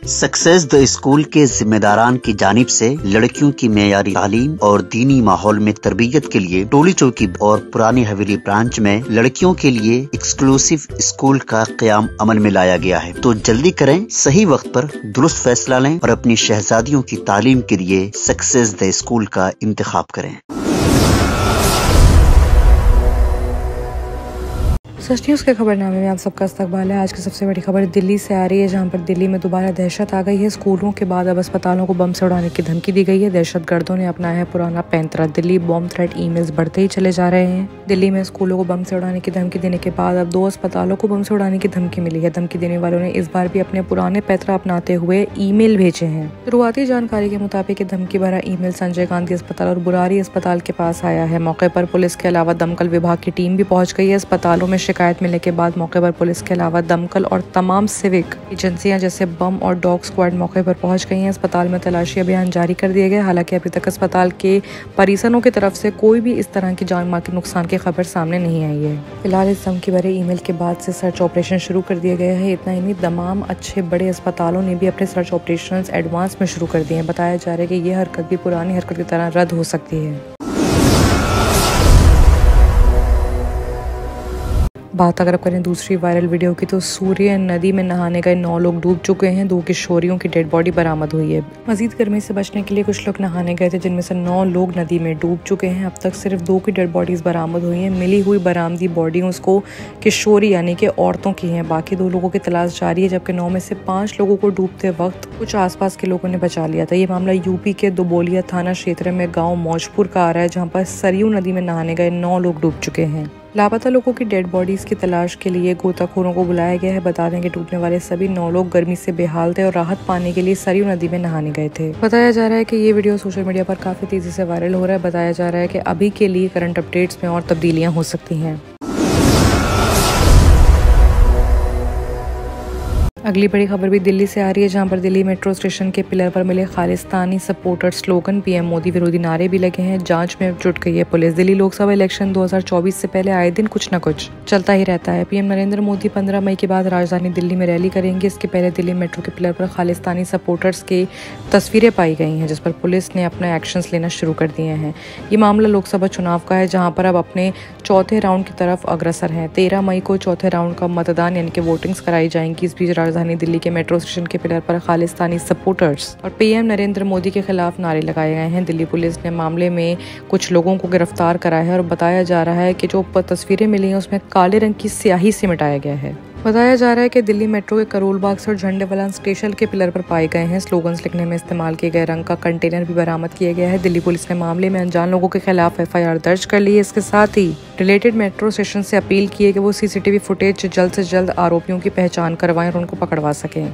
Success the school के जिम्मेदारान की जानिब से लड़कियों की मेयारी तालीम और दीनी माहौल में तरबियत के लिए टोली चौकी और पुरानी हवेली ब्रांच में लड़कियों के लिए एक्सक्लूसिव स्कूल का क़याम अमल में लाया गया है। तो जल्दी करें, सही वक्त पर दुरुस्त फैसला लें और अपनी शहजादियों की तालीम के लिए सक्सेस द स्कूल का इंतखाब करें। सच न्यूज़ के खबरनामे में आप सबका इस्तकबाल है। आज की सबसे बड़ी खबर दिल्ली से आ रही है, जहां पर दिल्ली में दोबारा दहशत आ गई है। स्कूलों के बाद अब अस्पतालों को बम से उड़ाने की धमकी दी गई है। दहशतगर्दों ने अपनाया है पुराना पैंतरा। दिल्ली बॉम्ब थ्रेट ईमेल्स बढ़ते ही चले जा रहे हैं। दिल्ली में स्कूलों को बम से उड़ाने की धमकी देने के बाद अब 2 अस्पतालों को बम से उड़ाने की धमकी मिली है। धमकी देने वालों ने इस बार भी अपने पुराने पैंतरा अपनाते हुए ईमेल भेजे हैं। शुरुआती जानकारी के मुताबिक धमकी भरा ईमेल संजय गांधी अस्पताल और बुरारी अस्पताल के पास आया है। मौके पर पुलिस के अलावा दमकल विभाग की टीम भी पहुंच गई है। अस्पतालों में शिकायत मिलने के बाद मौके पर पुलिस के अलावा दमकल और तमाम सिविक एजेंसियां जैसे बम और डॉग स्क्वाड मौके पर पहुंच गई हैं। अस्पताल में तलाशी अभियान जारी कर दिए गए। हालांकि अभी तक अस्पताल के परिसरों की तरफ से कोई भी इस तरह की जान माल के नुकसान की खबर सामने नहीं आई है। फिलहाल इस धमकी भरे ईमेल के बाद से सर्च ऑपरेशन शुरू कर दिया गया है। इतना ही नहीं, तमाम अच्छे बड़े अस्पतालों ने भी अपने सर्च ऑपरेशन एडवांस में शुरू कर दिए हैं। बताया जा रहा है कि यह हरकत भी पुरानी हरकत की तरह रद्द हो सकती है। बात अगर करें दूसरी वायरल वीडियो की, तो सूर्य नदी में नहाने गए 9 लोग डूब चुके हैं। 2 किशोरियों की डेड बॉडी बरामद हुई है। मजीद गर्मी से बचने के लिए कुछ लोग नहाने गए थे, जिनमें से 9 लोग नदी में डूब चुके हैं। अब तक सिर्फ 2 की डेड बॉडीज बरामद हुई हैं। मिली हुई बरामदी बॉडियों को किशोरी यानी कि औरतों की हैं। बाकी 2 लोगों की तलाश जारी है, जबकि 9 में से 5 लोगों को डूबते वक्त कुछ आसपास के लोगों ने बचा लिया था। ये मामला यूपी के दुबोलिया थाना क्षेत्र में गाँव मौजपुर का आ रहा है, जहाँ पर सरयू नदी में नहाने गए 9 लोग डूब चुके हैं। लापता लोगों की डेड बॉडीज की तलाश के लिए गोताखोरों को बुलाया गया है। बता दें कि डूबने वाले सभी 9 लोग गर्मी से बेहाल थे और राहत पाने के लिए सरयू नदी में नहाने गए थे। बताया जा रहा है कि ये वीडियो सोशल मीडिया पर काफी तेजी से वायरल हो रहा है। बताया जा रहा है कि अभी के लिए करंट अपडेट्स में और तब्दीलियां हो सकती हैं। अगली बड़ी खबर भी दिल्ली से आ रही है, जहां पर दिल्ली मेट्रो स्टेशन के पिलर पर मिले Khalistani supporter slogan, PM Modi विरोधी नारे भी लगे हैं। जांच में जुट गई है पुलिस। दिल्ली लोकसभा इलेक्शन 2024 से पहले आए दिन कुछ न कुछ चलता ही रहता है। पीएम नरेंद्र मोदी 15 मई के बाद राजधानी दिल्ली में रैली करेंगे। इसके पहले दिल्ली मेट्रो के पिलर पर खालिस्तानी सपोर्टर्स की तस्वीरें पाई गई हैं, जिस पर पुलिस ने अपने एक्शंस लेना शुरू कर दिए हैं। ये मामला लोकसभा चुनाव का है, जहाँ पर अब अपने चौथे राउंड की तरफ अग्रसर है। 13 मई को चौथे राउंड का मतदान यानी कि वोटिंग्स कराई जाएंगी। इस बीच राजधानी दिल्ली के मेट्रो स्टेशन के पिलर पर खालिस्तानी सपोर्टर्स और पीएम नरेंद्र मोदी के खिलाफ नारे लगाए गए हैं। दिल्ली पुलिस ने मामले में कुछ लोगों को गिरफ्तार कराया है और बताया जा रहा है कि जो तस्वीरें मिली हैं उसमें काले रंग की स्याही से मिटाया गया है। बताया जा रहा है कि दिल्ली मेट्रो के करोल बाग से और झंडेवाला स्टेशन के पिलर पर पाए गए हैं। स्लोगन्स लिखने में इस्तेमाल किए गए रंग का कंटेनर भी बरामद किया गया है। दिल्ली पुलिस ने मामले में अनजान लोगों के खिलाफ एफआईआर दर्ज कर ली है। इसके साथ ही रिलेटेड मेट्रो स्टेशन से अपील की है कि वो सीसीटीवी फुटेज जल्द से जल्द आरोपियों की पहचान करवाएं और उनको पकड़वा सकें।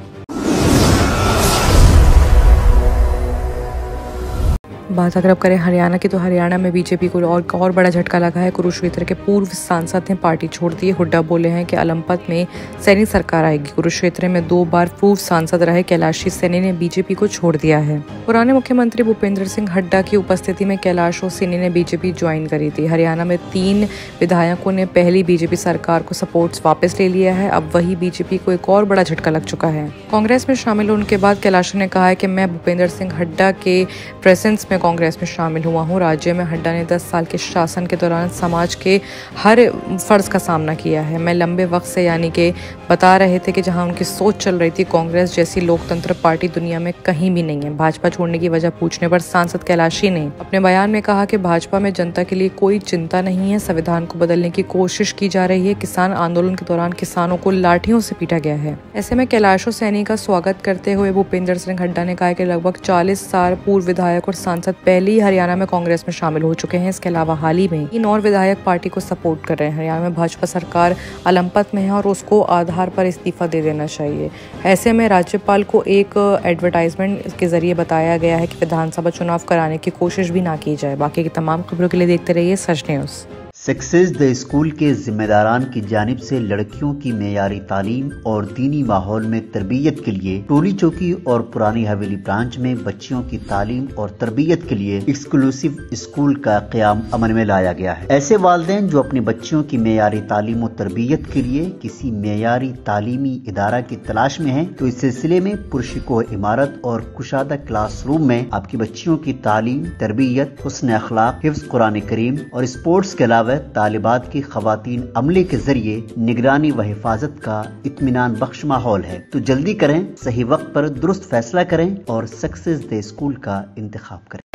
बात अगर अब करें हरियाणा की, तो हरियाणा में बीजेपी को और बड़ा झटका लगा है। कुरुक्षेत्र के पूर्व सांसद ने पार्टी छोड़ दी है। हुड्डा बोले हैं कि अलंपत में सैनी सरकार आएगी। कुरुक्षेत्र में 2 बार पूर्व सांसद रहे कैलाशी सैनी ने बीजेपी को छोड़ दिया है। पुराने मुख्यमंत्री भूपेंद्र सिंह हुड्डा की उपस्थिति में कैलाश और सैनी ने बीजेपी ज्वाइन करी थी। हरियाणा में 3 विधायकों ने पहली बीजेपी सरकार को सपोर्ट वापस ले लिया है। अब वही बीजेपी को एक और बड़ा झटका लग चुका है। कांग्रेस में शामिल होने के बाद कैलाश ने कहा है कि मैं भूपेंद्र सिंह हुड्डा के प्रेजेंस में कांग्रेस में शामिल हुआ हूं। राज्य में हुड्डा ने 10 साल के शासन के दौरान समाज के हर फर्ज का सामना किया है। मैं लंबे वक्त से यानी कि बता रहे थे कि जहां उनकी सोच चल रही थी, कांग्रेस जैसी लोकतंत्र पार्टी दुनिया में कहीं भी नहीं है। भाजपा छोड़ने की वजह पूछने पर सांसद कैलाशी ने अपने बयान में कहा कि भाजपा में जनता के लिए कोई चिंता नहीं है। संविधान को बदलने की कोशिश की जा रही है। किसान आंदोलन के दौरान किसानों को लाठियों से पीटा गया है। ऐसे में कैलाश और सैनी का स्वागत करते हुए भूपेंद्र सिंह हुड्डा ने कहा कि लगभग 40 साल पूर्व विधायक और सांसद पहले ही हरियाणा में कांग्रेस में शामिल हो चुके हैं। इसके अलावा हाल ही में 3 और विधायक पार्टी को सपोर्ट कर रहे हैं। हरियाणा में भाजपा सरकार अलंपत में है और उसको आधार पर इस्तीफा दे देना चाहिए। ऐसे में राज्यपाल को एक एडवर्टाइजमेंट के जरिए बताया गया है कि विधानसभा चुनाव कराने की कोशिश भी ना की जाए। बाकी की तमाम खबरों के लिए देखते रहिए सच न्यूज़। सक्सेस द स्कूल के जिम्मेदारान की जानिब से लड़कियों की मेयारी तालीम और दीनी माहौल में तरबियत के लिए टोली चौकी और पुरानी हवेली ब्रांच में बच्चियों की तालीम और तरबियत के लिए एक्सक्लूसिव स्कूल का क़याम अमल में लाया गया है। ऐसे वालिदैन जो अपनी बच्चियों की मेयारी तालीम और तरबियत के लिए किसी मेयारी तालीमी इदारा की तलाश में है, तो इस सिलसिले में पुरशिको इमारत और कुशादा क्लासरूम में आपकी बच्चियों की तालीम, तरबियत, हुस्न अखलाक, हिफ्ज़ कुरान करीम और स्पोर्ट्स के अलावा तालिबात की खवातीन अमले के जरिए निगरानी व हिफाजत का इत्मीनान बख्श माहौल है। तो जल्दी करें, सही वक्त पर दुरुस्त फैसला करें और सक्सेस द स्कूल का इंतखाब करें।